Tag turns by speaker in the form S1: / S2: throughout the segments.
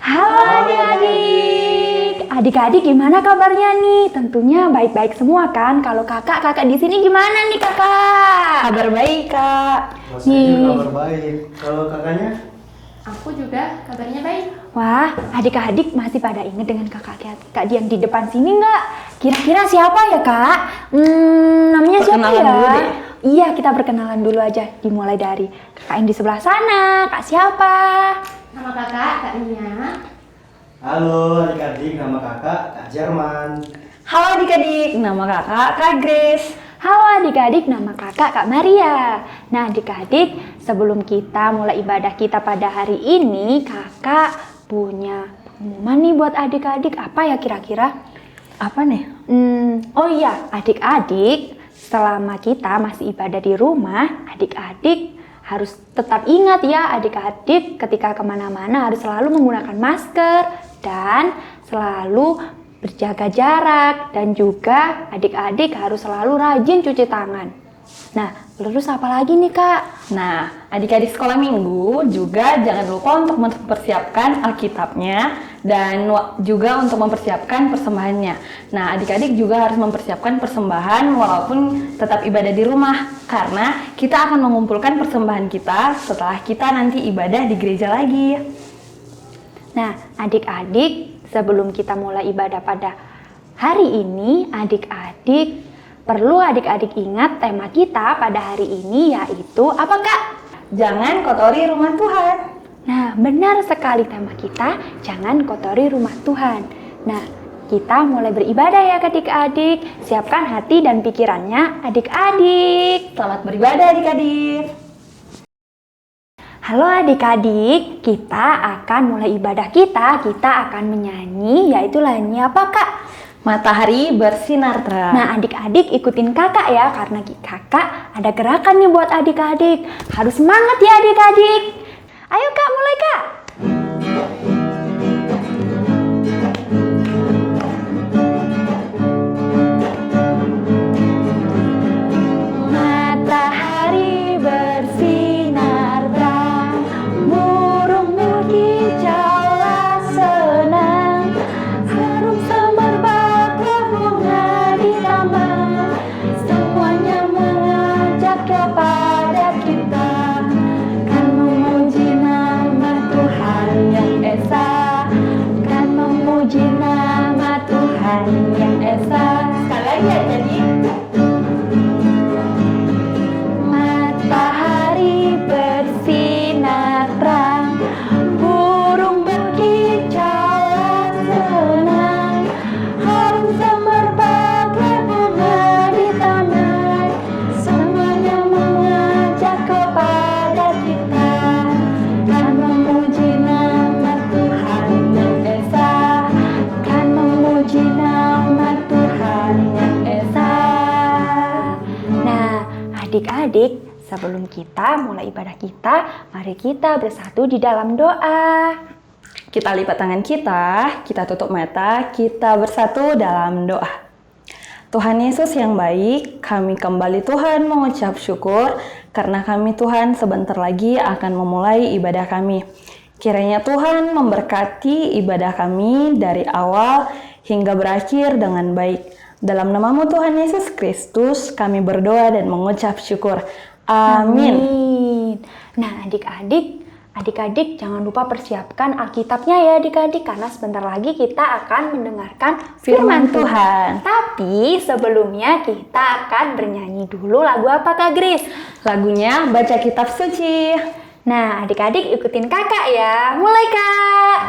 S1: Halo adik-adik. Adik-adik gimana kabarnya nih? Tentunya baik-baik semua kan? Kalau kakak di sini gimana nih kakak?
S2: Kabar baik kak.
S3: Saya juga kabar baik. Kalau kakaknya?
S4: Aku juga kabarnya baik.
S1: Wah, adik-adik masih pada inget dengan kakak yang di depan sini nggak? Kira-kira siapa ya kak? Namanya siapa
S2: Perkenalan
S1: ya?
S2: dulu deh.
S1: Iya, kita perkenalan dulu aja. Dimulai dari kakak yang di sebelah sana. Kak siapa?
S4: Nama kakak Kak Nia.
S3: Halo adik-adik, nama kakak Kak Jerman.
S2: Halo adik-adik, nama kakak Kak Grace.
S1: Halo adik-adik, nama kakak Kak Maria. Nah adik-adik, sebelum kita mulai ibadah kita pada hari ini, kakak punya pengumuman nih buat adik-adik. Apa ya kira-kira?
S2: Apa nih?
S1: Oh iya, adik-adik, selama kita masih ibadah di rumah, adik-adik harus tetap ingat ya adik-adik ketika kemana-mana harus selalu menggunakan masker dan selalu berjaga jarak, dan juga adik-adik harus selalu rajin cuci tangan. Nah, terus apa lagi nih kak?
S2: Nah, adik-adik sekolah minggu juga jangan lupa untuk mempersiapkan Alkitabnya dan juga untuk mempersiapkan persembahannya. Nah, adik-adik juga harus mempersiapkan persembahan walaupun tetap ibadah di rumah, karena kita akan mengumpulkan persembahan kita setelah kita nanti ibadah di gereja lagi.
S1: Nah, adik-adik, sebelum kita mulai ibadah pada hari ini, adik-adik perlu adik-adik ingat tema kita pada hari ini, yaitu apa kak?
S2: Jangan kotori rumah Tuhan.
S1: Nah, benar sekali tema kita, jangan kotori rumah Tuhan. Nah, kita mulai beribadah ya adik-adik. Siapkan hati dan pikirannya adik-adik.
S2: Selamat beribadah adik-adik.
S1: Halo adik-adik, kita akan mulai ibadah kita akan menyanyi, yaitu lagunya apa kak?
S2: Matahari bersinar terang.
S1: Nah adik-adik ikutin kakak ya, karena kakak ada gerakan nih buat adik-adik. Harus semangat ya adik-adik. Ayo kak, mulai kak. Matahari bersinar terang, burung berkicaulah senang, harum semerbak bunga di taman, semuanya mengajak kepada kita, kan memuji nama Tuhan yang esa, kan memuji nama Tuhan yang esa. Sekali lagi ya, jadi matahari bersinar terang, burung berkicaulah senang, harum semerbak bunga di taman, semuanya mengajak kepada kita, kan memuji nama Tuhan yang esa, kan memuji nama Tuhan yang esa. Nah, adik-adik, sebelum kita mulai ibadah kita, mari kita bersatu di dalam doa.
S2: kita lipat tangan kita tutup mata, kita bersatu dalam doa. Tuhan Yesus yang baik, kami kembali Tuhan mengucap syukur karena kami Tuhan sebentar lagi akan memulai ibadah kami. Kiranya Tuhan memberkati ibadah kami dari awal hingga berakhir dengan baik. Dalam namamu Tuhan Yesus Kristus kami berdoa dan mengucap syukur. Amin.
S1: Nah adik-adik jangan lupa persiapkan Alkitabnya ya adik-adik, karena sebentar lagi kita akan mendengarkan firman Tuhan. Tapi sebelumnya kita akan bernyanyi dulu lagu apa Kak Grace?
S2: Lagunya Baca Kitab Suci.
S1: Nah adik-adik ikutin kakak ya, mulai kak!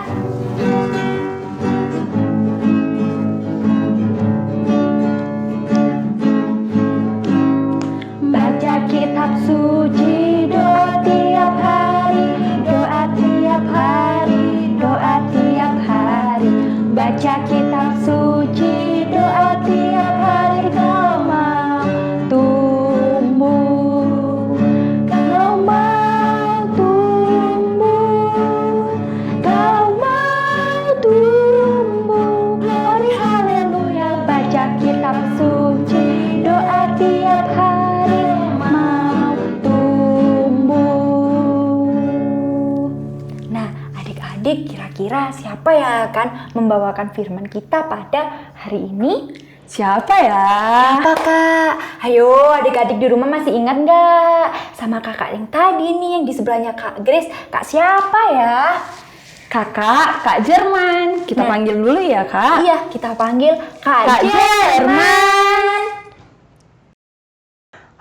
S1: Baca kitab suci, doa tiap hari, doa tiap hari, doa tiap hari. Baca kitab suci, doa tiap hari, kau mau tumbuh, kau mau tumbuh, kau mau Adik-adik, kira-kira siapa yang akan membawakan firman kita pada hari ini?
S2: Siapa ya?
S1: Apa kak? Ayo adik-adik di rumah masih ingat nggak sama kakak yang tadi nih yang di sebelahnya Kak Grace? Kak siapa ya?
S2: Kak Jerman. Kita
S1: Nah.
S2: panggil dulu ya, Kak.
S1: Iya, kita panggil Kak
S2: Jerman.
S1: Jerman.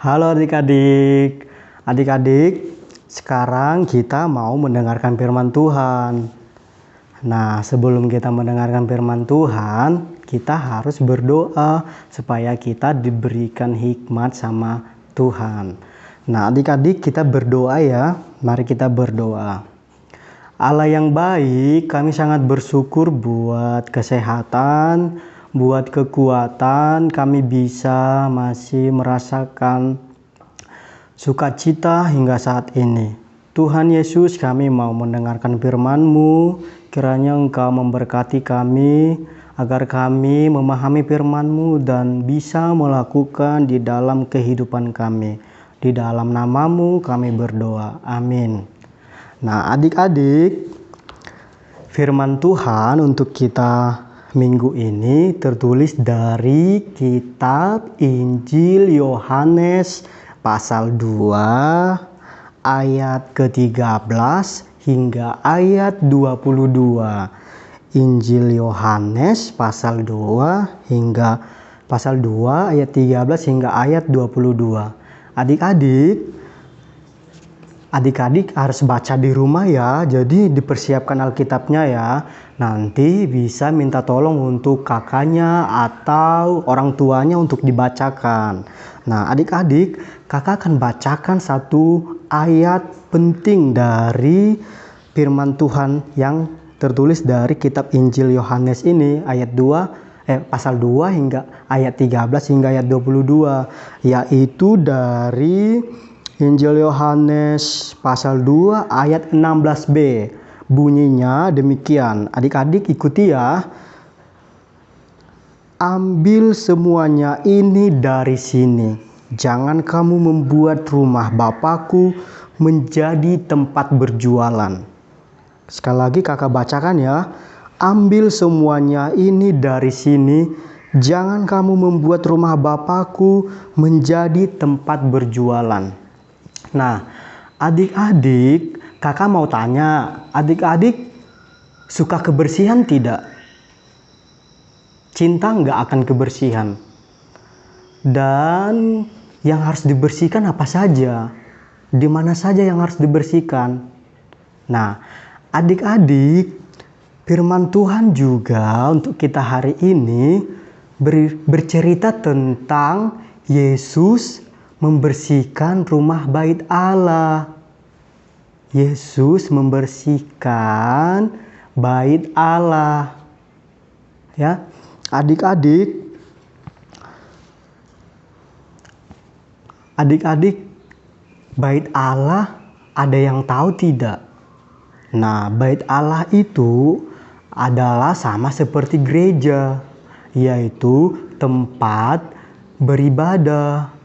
S3: Halo adik-adik. Adik-adik, sekarang kita mau mendengarkan firman Tuhan. Nah, sebelum kita mendengarkan firman Tuhan, kita harus berdoa supaya kita diberikan hikmat sama Tuhan. Nah, adik-adik kita berdoa ya. Mari kita berdoa. Allah yang baik, kami sangat bersyukur buat kesehatan, buat kekuatan, kami bisa masih merasakan sukacita hingga saat ini. Tuhan Yesus, kami mau mendengarkan firman-Mu, kiranya Engkau memberkati kami, agar kami memahami firman-Mu dan bisa melakukan di dalam kehidupan kami. Di dalam nama-Mu kami berdoa, amin. Nah adik-adik, firman Tuhan untuk kita minggu ini tertulis dari kitab Injil Yohanes pasal 2 ayat ke-13 hingga ayat 22. Injil Yohanes pasal 2 ayat 13 hingga ayat 22. Adik-adik harus baca di rumah ya. Jadi dipersiapkan Alkitabnya ya. Nanti bisa minta tolong untuk kakaknya atau orang tuanya untuk dibacakan. Nah, adik-adik, kakak akan bacakan satu ayat penting dari firman Tuhan yang tertulis dari kitab Injil Yohanes ini, pasal 2 hingga ayat 13 hingga ayat 22, yaitu dari Injil Yohanes pasal 2 ayat 16b. Bunyinya demikian. Adik-adik ikuti ya. Ambil semuanya ini dari sini. Jangan kamu membuat rumah Bapakku menjadi tempat berjualan. Sekali lagi kakak bacakan ya. Ambil semuanya ini dari sini. Jangan kamu membuat rumah Bapakku menjadi tempat berjualan. Nah, adik-adik, kakak mau tanya, adik-adik suka kebersihan tidak? Cinta nggak akan kebersihan? Dan yang harus dibersihkan apa saja? Di mana saja yang harus dibersihkan? Nah, adik-adik, firman Tuhan juga untuk kita hari ini bercerita tentang Yesus membersihkan rumah bait Allah. Yesus membersihkan bait Allah. Ya, adik-adik, bait Allah ada yang tahu tidak? Nah, bait Allah itu adalah sama seperti gereja, yaitu tempat beribadah.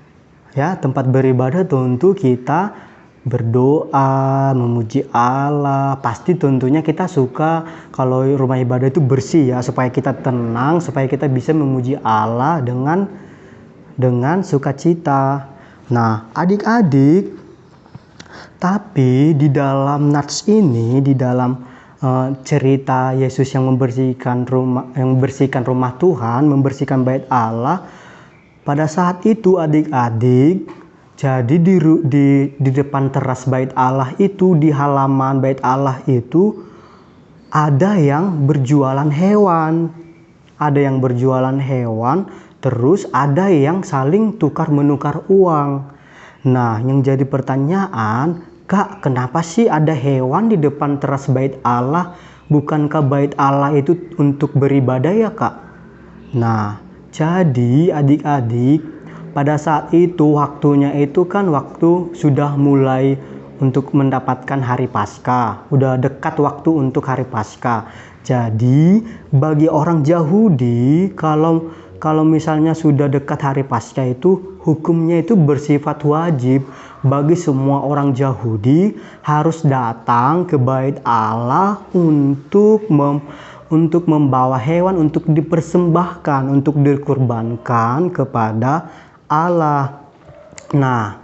S3: Ya, tempat beribadah tentu kita berdoa, memuji Allah. Pasti tentunya kita suka kalau rumah ibadah itu bersih ya, supaya kita tenang, supaya kita bisa memuji Allah dengan sukacita. Nah, adik-adik, tapi di dalam nats ini, di dalam cerita Yesus yang membersihkan rumah Tuhan, membersihkan bait Allah, pada saat itu adik-adik, jadi di depan teras bait Allah itu, di halaman bait Allah itu ada yang berjualan hewan. Ada yang berjualan hewan, terus ada yang saling tukar-menukar uang. Nah, yang jadi pertanyaan, Kak, kenapa sih ada hewan di depan teras bait Allah? Bukankah bait Allah itu untuk beribadah ya, Kak? Nah, jadi adik-adik, pada saat itu waktunya itu kan waktu sudah mulai untuk mendapatkan hari Paskah. Udah dekat waktu untuk hari Paskah. Jadi bagi orang Yahudi, kalau misalnya sudah dekat hari Paskah itu hukumnya itu bersifat wajib bagi semua orang Yahudi harus datang ke bait Allah untuk membawa hewan untuk dipersembahkan, untuk dikurbankan kepada Allah. Nah,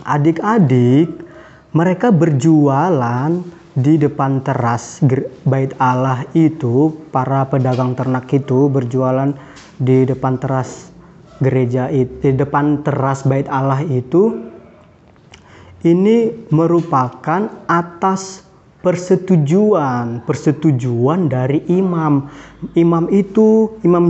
S3: adik-adik, mereka berjualan di depan teras bait Allah itu, para pedagang ternak itu berjualan di depan teras gereja itu, di depan teras bait Allah itu. Ini merupakan atas persetujuan dari imam. Imam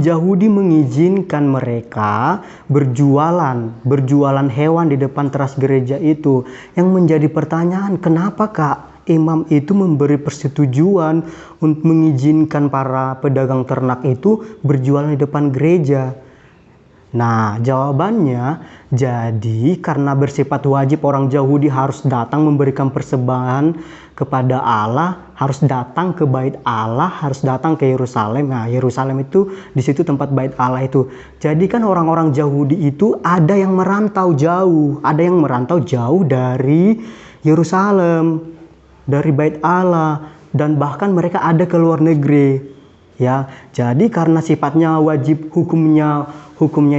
S3: Yahudi mengizinkan mereka berjualan hewan di depan teras gereja itu. Yang menjadi pertanyaan, kenapa Kak imam itu memberi persetujuan untuk mengizinkan para pedagang ternak itu berjualan di depan gereja? Nah, jawabannya, jadi karena bersifat wajib orang Yahudi harus datang memberikan persembahan kepada Allah, harus datang ke bait Allah, harus datang ke Yerusalem. Nah, Yerusalem itu di situ tempat bait Allah itu. Jadi kan orang-orang Yahudi itu ada yang merantau jauh dari Yerusalem, dari bait Allah, dan bahkan mereka ada ke luar negeri. Ya, jadi karena sifatnya wajib, hukumnya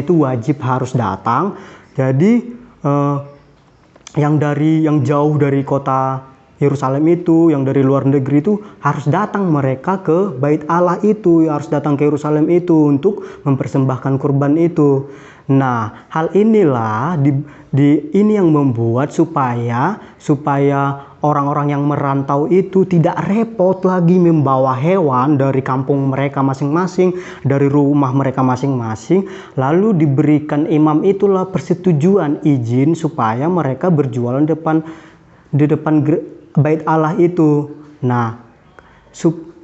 S3: itu wajib harus datang. Jadi yang jauh dari kota Yerusalem itu, yang dari luar negeri itu harus datang mereka ke bait Allah itu, harus datang ke Yerusalem itu untuk mempersembahkan kurban itu. Nah, hal inilah ini yang membuat supaya orang-orang yang merantau itu tidak repot lagi membawa hewan dari kampung mereka masing-masing, dari rumah mereka masing-masing, lalu diberikan imam itulah persetujuan izin supaya mereka berjualan di depan bait Allah itu. Nah,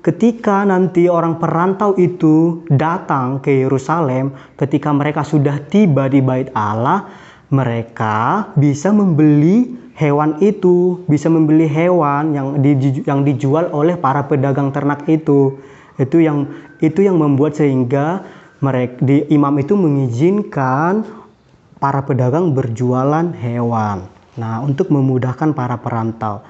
S3: ketika nanti orang perantau itu datang ke Yerusalem, ketika mereka sudah tiba di bait Allah, mereka bisa membeli hewan itu, bisa membeli hewan yang dijual oleh para pedagang ternak itu. Itu yang membuat sehingga imam itu mengizinkan para pedagang berjualan hewan. Nah, untuk memudahkan para perantau.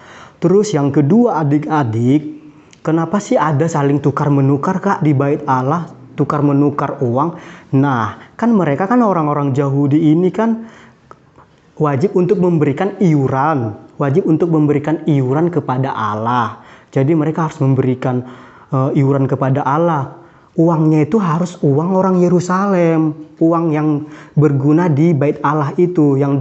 S3: Terus yang kedua, adik-adik, kenapa sih ada saling tukar menukar Kak di bait Allah, tukar menukar uang? Nah, kan mereka kan orang-orang Yahudi ini kan wajib untuk memberikan iuran kepada Allah. Jadi mereka harus memberikan iuran kepada Allah. Uangnya itu harus uang orang Yerusalem, uang yang berguna di bait Allah itu, uang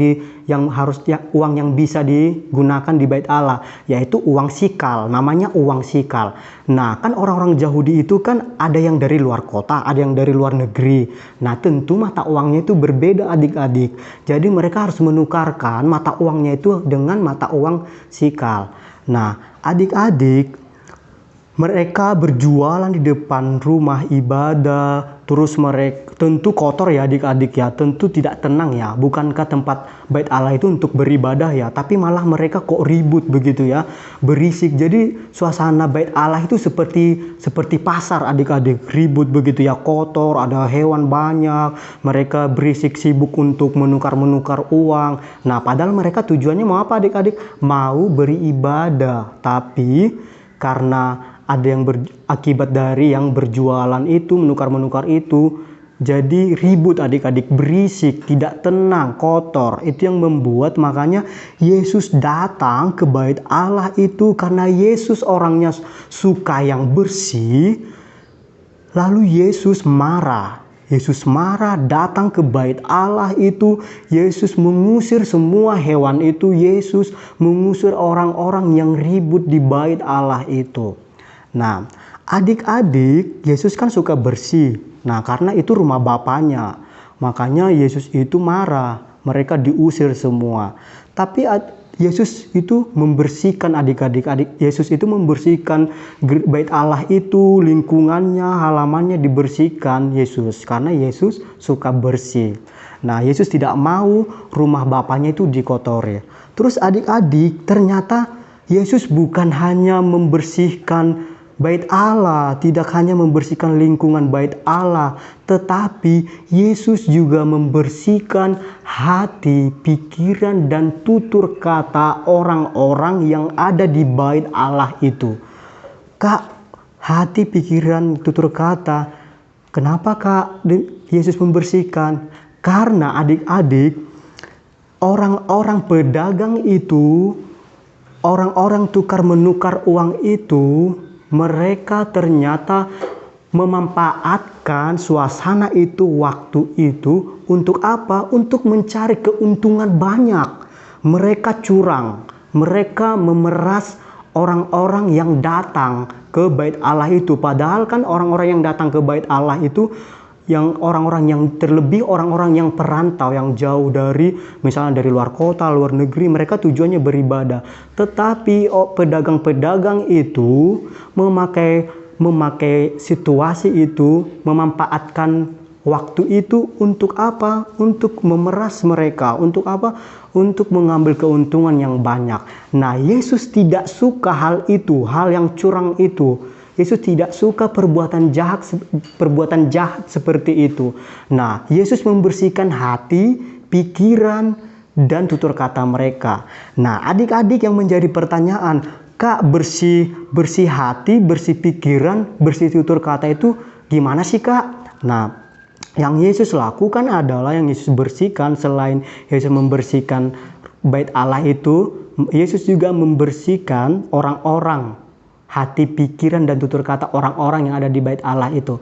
S3: yang bisa digunakan di bait Allah, yaitu uang sikal, namanya uang sikal. Nah, kan orang-orang Yahudi itu kan ada yang dari luar kota, ada yang dari luar negeri. Nah, tentu mata uangnya itu berbeda adik-adik. Jadi mereka harus menukarkan mata uangnya itu dengan mata uang sikal. Nah, adik-adik, mereka berjualan di depan rumah ibadah, terus mereka tentu kotor ya adik-adik ya, tentu tidak tenang ya. Bukankah tempat bait Allah itu untuk beribadah ya, tapi malah mereka kok ribut begitu ya, berisik. Jadi suasana bait Allah itu seperti pasar adik-adik, ribut begitu ya, kotor, ada hewan banyak, mereka berisik sibuk untuk menukar-menukar uang. Nah, padahal mereka tujuannya mau apa adik-adik? Mau beribadah, tapi karena ada yang akibat dari yang berjualan itu, menukar-menukar itu, jadi ribut adik-adik, berisik, tidak tenang, kotor. Itu yang membuat makanya Yesus datang ke bait Allah itu, karena Yesus orangnya suka yang bersih. Lalu Yesus marah datang ke bait Allah itu. Yesus mengusir semua hewan itu, Yesus mengusir orang-orang yang ribut di bait Allah itu. Nah, adik-adik, Yesus kan suka bersih. Nah, karena itu rumah Bapaknya, makanya Yesus itu marah. Mereka diusir semua. Tapi Yesus itu membersihkan adik-adik. Yesus itu membersihkan bait Allah itu, lingkungannya, halamannya dibersihkan Yesus. Karena Yesus suka bersih. Nah, Yesus tidak mau rumah Bapaknya itu dikotori. Terus adik-adik, ternyata Yesus bukan hanya membersihkan Bait Allah tidak hanya membersihkan lingkungan bait Allah, tetapi Yesus juga membersihkan hati, pikiran, dan tutur kata orang-orang yang ada di bait Allah itu. Kak, hati, pikiran, tutur kata, kenapa Kak Yesus membersihkan? Karena adik-adik, orang-orang pedagang itu, orang-orang tukar menukar uang itu, mereka ternyata memanfaatkan suasana itu, waktu itu untuk apa? Untuk mencari keuntungan banyak. Mereka curang, mereka memeras orang-orang yang datang ke bait Allah itu. Padahal kan orang-orang yang datang ke bait Allah itu yang orang-orang yang terlebih orang-orang yang perantau, yang jauh dari misalnya dari luar kota, luar negeri, mereka tujuannya beribadah. Tetapi pedagang-pedagang itu memakai situasi itu, memanfaatkan waktu itu untuk apa? Untuk memeras mereka. Untuk apa? Untuk mengambil keuntungan yang banyak. Nah, Yesus tidak suka hal itu, hal yang curang itu. Yesus tidak suka perbuatan jahat seperti itu. Nah, Yesus membersihkan hati, pikiran, dan tutur kata mereka. Nah, adik-adik yang menjadi pertanyaan, Kak, bersih hati, bersih pikiran, bersih tutur kata itu gimana sih Kak? Nah, yang Yesus lakukan adalah, yang Yesus bersihkan, selain Yesus membersihkan bait Allah itu, Yesus juga membersihkan orang-orang, hati, pikiran, dan tutur kata orang-orang yang ada di bait Allah itu.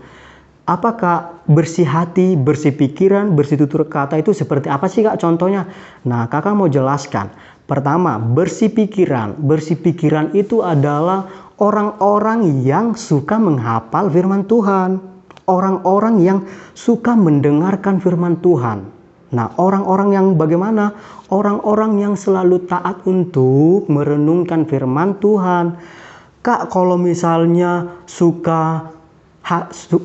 S3: Apakah bersih hati, bersih pikiran, bersih tutur kata itu seperti apa sih Kak contohnya? Nah, Kakak mau jelaskan. Pertama, bersih pikiran. Bersih pikiran itu adalah orang-orang yang suka menghafal firman Tuhan. Orang-orang yang suka mendengarkan firman Tuhan. Nah, orang-orang yang bagaimana? Orang-orang yang selalu taat untuk merenungkan firman Tuhan. Kak, kalau misalnya suka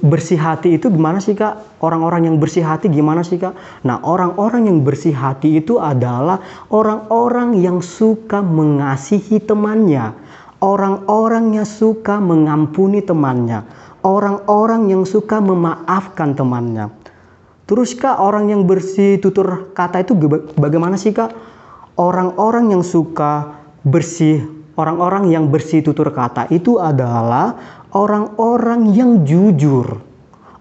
S3: bersih hati itu gimana sih Kak? Orang-orang yang bersih hati gimana sih Kak? Nah, orang-orang yang bersih hati itu adalah orang-orang yang suka mengasihi temannya. Orang-orang yang suka mengampuni temannya. Orang-orang yang suka memaafkan temannya. Terus Kak, orang yang bersih tutur kata itu bagaimana sih Kak? Orang-orang yang suka Orang-orang yang bersih tutur kata itu adalah orang-orang yang jujur.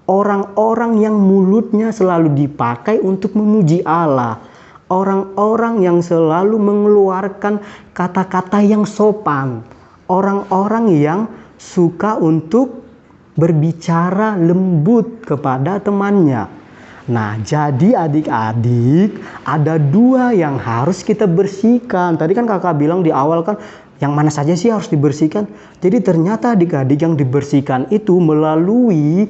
S3: Orang-orang yang mulutnya selalu dipakai untuk memuji Allah. Orang-orang yang selalu mengeluarkan kata-kata yang sopan. Orang-orang yang suka untuk berbicara lembut kepada temannya. Nah, jadi adik-adik, ada dua yang harus kita bersihkan. Tadi kan kakak bilang di awal kan, yang mana saja sih harus dibersihkan? Jadi ternyata adik-adik yang dibersihkan itu melalui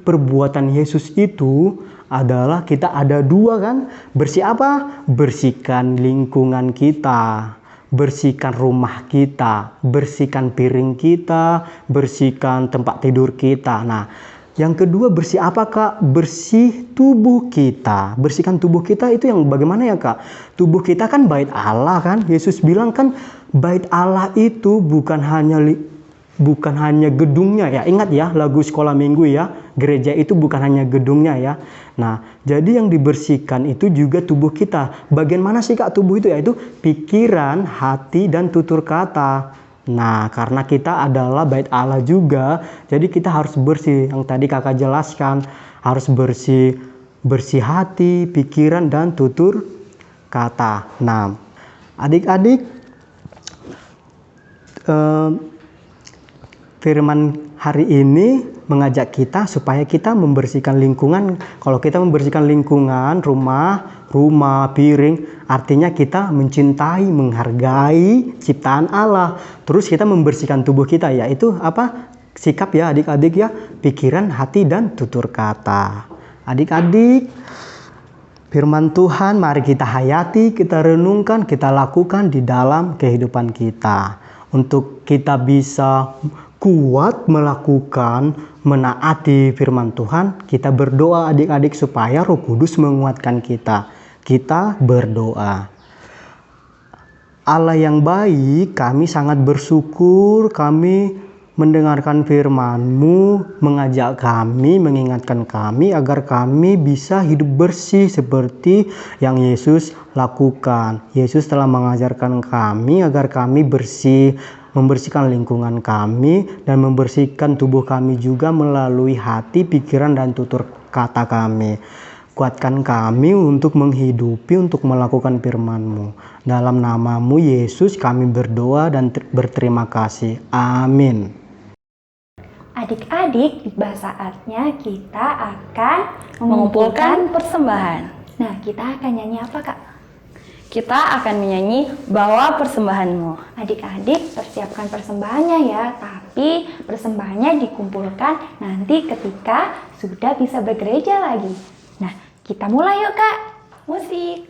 S3: perbuatan Yesus itu adalah kita ada dua kan? Bersih apa? Bersihkan lingkungan kita, bersihkan rumah kita, bersihkan piring kita, bersihkan tempat tidur kita. Nah, yang kedua bersih apa Kak? Bersih tubuh kita. Bersihkan tubuh kita itu yang bagaimana ya Kak? Tubuh kita kan bait Allah kan? Yesus bilang kan bait Allah itu bukan hanya gedungnya ya. Ingat ya lagu sekolah minggu ya. Gereja itu bukan hanya gedungnya ya. Nah, jadi yang dibersihkan itu juga tubuh kita. Bagian mana sih Kak tubuh itu? Yaitu pikiran, hati, dan tutur kata. Nah, karena kita adalah bait Allah juga, jadi kita harus bersih. Yang tadi kakak jelaskan, harus bersih hati, pikiran, dan tutur kata. Nah, adik-adik, firman hari ini mengajak kita supaya kita membersihkan lingkungan. Kalau kita membersihkan lingkungan, rumah, piring, artinya kita mencintai, menghargai ciptaan Allah. Terus kita membersihkan tubuh kita, yaitu apa? Sikap ya adik-adik ya, pikiran, hati, dan tutur kata. Adik-adik, firman Tuhan mari kita hayati, kita renungkan, kita lakukan di dalam kehidupan kita. Untuk kita bisa kuat melakukan, menaati firman Tuhan, kita berdoa adik-adik supaya Roh Kudus menguatkan kita. Kita berdoa. Allah yang baik, kami sangat bersyukur kami mendengarkan firman-Mu, mengajak kami, mengingatkan kami agar kami bisa hidup bersih seperti yang Yesus lakukan. Yesus telah mengajarkan kami agar kami bersih, membersihkan lingkungan kami, dan membersihkan tubuh kami juga melalui hati, pikiran, dan tutur kata kami. Kuatkan kami untuk menghidupi, untuk melakukan firman-Mu. Dalam nama-Mu Yesus kami berdoa dan berterima kasih. Amin.
S1: Adik-adik, tiba saatnya kita akan
S2: Mengumpulkan persembahan.
S1: Nah, kita akan nyanyi apa, Kak?
S2: Kita akan menyanyi Bawa Persembahanmu.
S1: Adik-adik persiapkan persembahannya ya, tapi persembahannya dikumpulkan nanti ketika sudah bisa bergereja lagi. Nah, kita mulai yuk, Kak. Musik.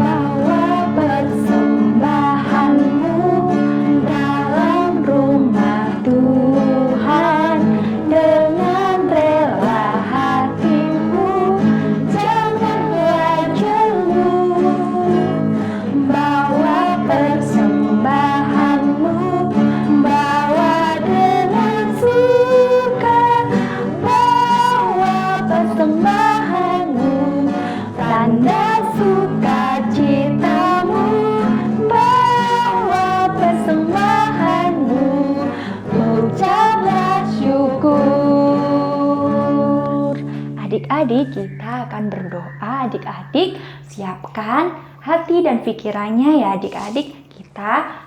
S1: Bawa persembahanmu dalam rumah Tuhan dengan rela hatimu, janganlah jemu. Bawa persembahanmu, bawa dengan suka, bawa persembahanmu, tanda sukacitamu, bawa persembahanmu, ucaplah syukur. Adik-adik, kita akan berdoa. Adik-adik, siapkan hati dan pikirannya ya adik-adik. Kita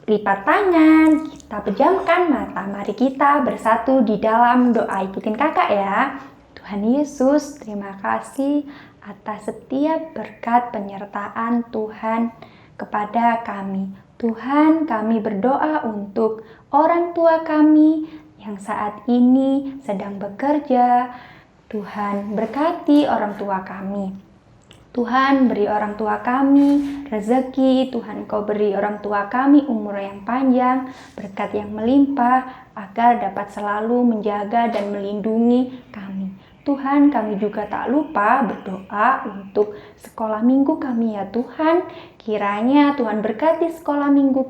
S1: lipat tangan, kita pejamkan mata. Mari kita bersatu di dalam doa. Ikutin kakak ya. Tuhan Yesus, terima kasih atas setiap berkat penyertaan Tuhan kepada kami. Tuhan, kami berdoa untuk orang tua kami yang saat ini sedang bekerja. Tuhan, berkati orang tua kami. Tuhan, beri orang tua kami rezeki. Tuhan, Kau beri orang tua kami umur yang panjang, berkat yang melimpah, agar dapat selalu menjaga dan melindungi kami. Tuhan, kami juga tak lupa berdoa untuk sekolah minggu kami ya Tuhan. Kiranya Tuhan berkati sekolah minggu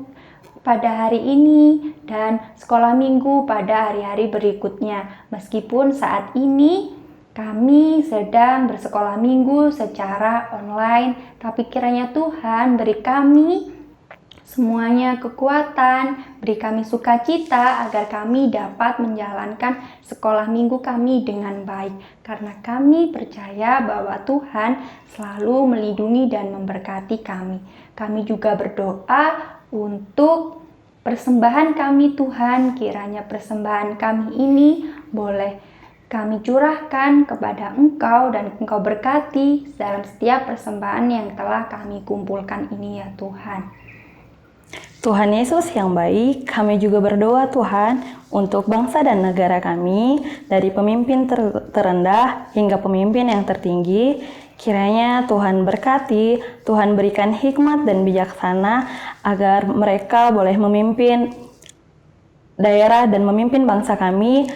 S1: pada hari ini dan sekolah minggu pada hari-hari berikutnya. Meskipun saat ini kami sedang bersekolah minggu secara online, tapi kiranya Tuhan beri kami semuanya kekuatan, beri kami sukacita agar kami dapat menjalankan sekolah minggu kami dengan baik. Karena kami percaya bahwa Tuhan selalu melindungi dan memberkati kami. Kami juga berdoa untuk persembahan kami Tuhan, kiranya persembahan kami ini boleh kami curahkan kepada Engkau dan Engkau berkati dalam setiap persembahan yang telah kami kumpulkan ini ya Tuhan.
S2: Tuhan Yesus yang baik, kami juga berdoa Tuhan untuk bangsa dan negara kami, dari pemimpin terendah hingga pemimpin yang tertinggi. Kiranya Tuhan berkati, Tuhan berikan hikmat dan bijaksana agar mereka boleh memimpin daerah dan memimpin bangsa kami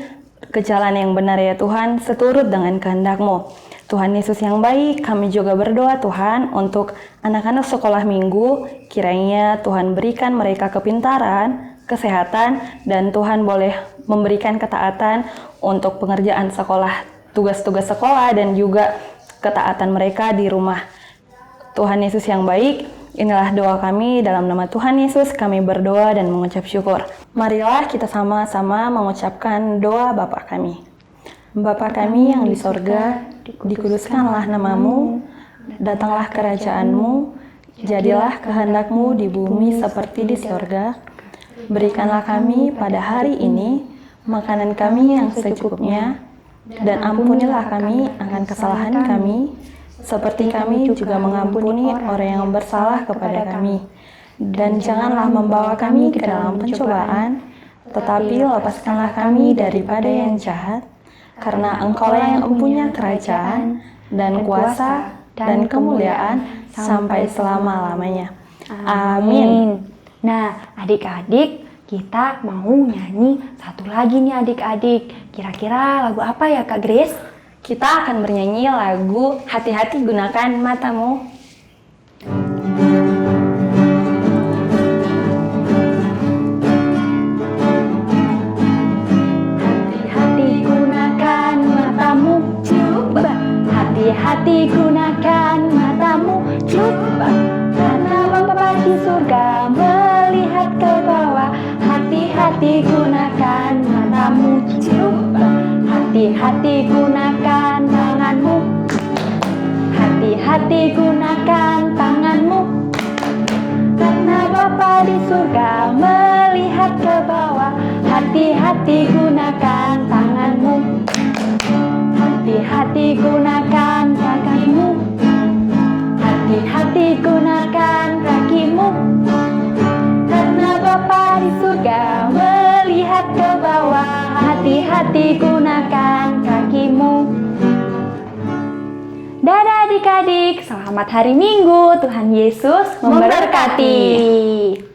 S2: ke jalan yang benar ya Tuhan, seturut dengan kehendak-Mu. Tuhan Yesus yang baik, kami juga berdoa Tuhan untuk anak-anak sekolah minggu, kiranya Tuhan berikan mereka kepintaran, kesehatan, dan Tuhan boleh memberikan ketaatan untuk pengerjaan sekolah, tugas-tugas sekolah, dan juga ketaatan mereka di rumah. Tuhan Yesus yang baik, inilah doa kami dalam nama Tuhan Yesus, kami berdoa dan mengucap syukur. Marilah kita sama-sama mengucapkan doa Bapa kami. Bapa kami yang di sorga, dikuduskanlah namamu, datanglah kerajaan-Mu, jadilah kehendak-Mu di bumi seperti di sorga. Berikanlah kami pada hari ini makanan kami yang secukupnya, dan ampunilah kami akan kesalahan kami, seperti kami juga mengampuni orang yang bersalah kepada kami. Dan janganlah membawa kami ke dalam pencobaan, tetapi lepaskanlah kami daripada yang jahat, karena Engkaulah yang mempunyai kerajaan, dan kuasa, dan kemuliaan, sampai selama-lamanya. Amin.
S1: Nah, adik-adik, kita mau nyanyi satu lagi nih adik-adik. Kira-kira lagu apa ya Kak Grace?
S2: Kita akan bernyanyi lagu Hati-hati Gunakan Matamu.
S1: Hati-hati gunakan matamu, coba. Hati-hati gunakan matamu, coba. Karena Bapa di surga melihat ke bawah. Hati-hati gunakan matamu, coba. Hati-hati gunakan tanganmu. Hati-hati gunakan tanganmu. Karena Bapa di surga melihat ke bawah. Hati-hati gunakan tanganmu. Hati-hati gunakan kakimu. Hati-hati gunakan kakimu. Karena Bapa di surga melihat ke bawah. Hati-hati gunakan kakimu. Dadah adik-adik, selamat hari Minggu. Tuhan Yesus memberkati.